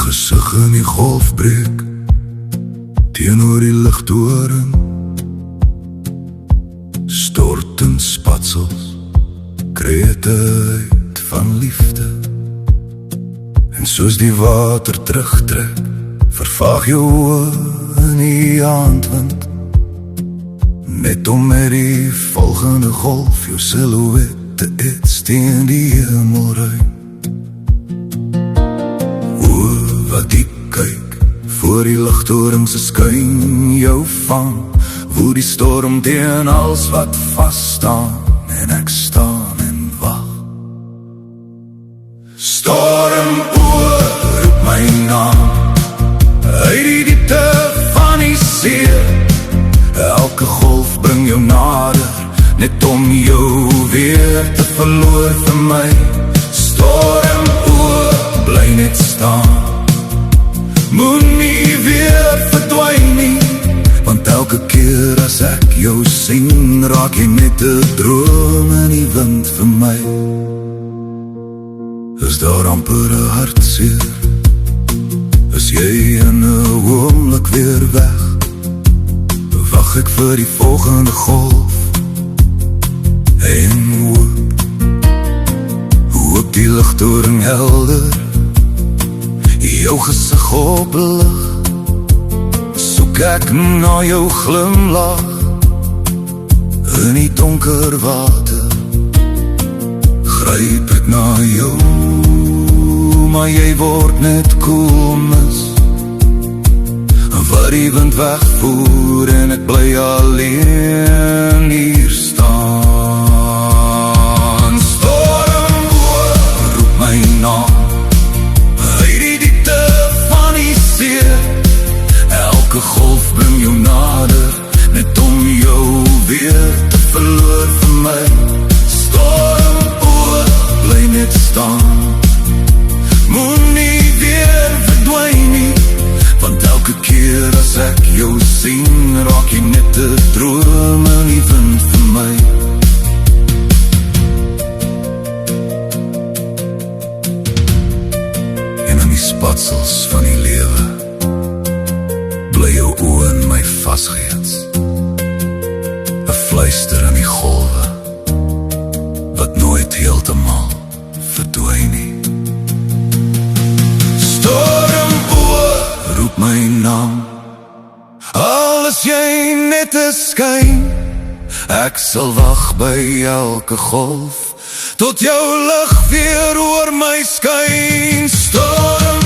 gesig in die golf breek teenoor die ligtoring, stort in spatsels, krete uit van liefde. En soos die water terugtrek, vervaag jou oë in die aandwind, net om met die volgende golf jou silhouet te ets teen die hemelruim. Oë wat diep kyk, voor die ligtoring se skyn jou vang, woed die storm teen alles wat vaststaan, en ek staan en wag. Storm oor, roep my naam, uit die diepte van die see. Elke golf bring jou nader, net om jou weer te verloor vir my. Storm oor, bly net staan, moenie weer verdwyn nie, want elke keer as ek jou sien, raak jy net 'n droom in die wind vir my. Is daar amper 'n hartseer, is jy in 'n oomblik weer weg, wag ek vir die volgende golf, en hoop die ligtoring helder, jou gesig op lig, soek ek na jou glimlach, in die donker water, gryp ek na jou, maar jy word net koel mis, wat die wind wegvoer en ek bly alleen hier staan. Storm oor, roep my naam, uit die diepte van die see. Elke golf bring jou nader, net om jou weer te verloor vir my. Storm oor, bly net staan, moenie weer verdwyn nie, want elke keer as ek jou sien, raak jy net 'n droom in die wind vir my. En in die spatsels van die lewe, bly jou oë in my vasgeets, 'n fluister in die golwe, wat nooit heeltemal verdwyn nie. Storm oor, roep my naam, al is jy net 'n skyn, ek sal wag by elke golf, tot jou lig weer oor my skyn. Storm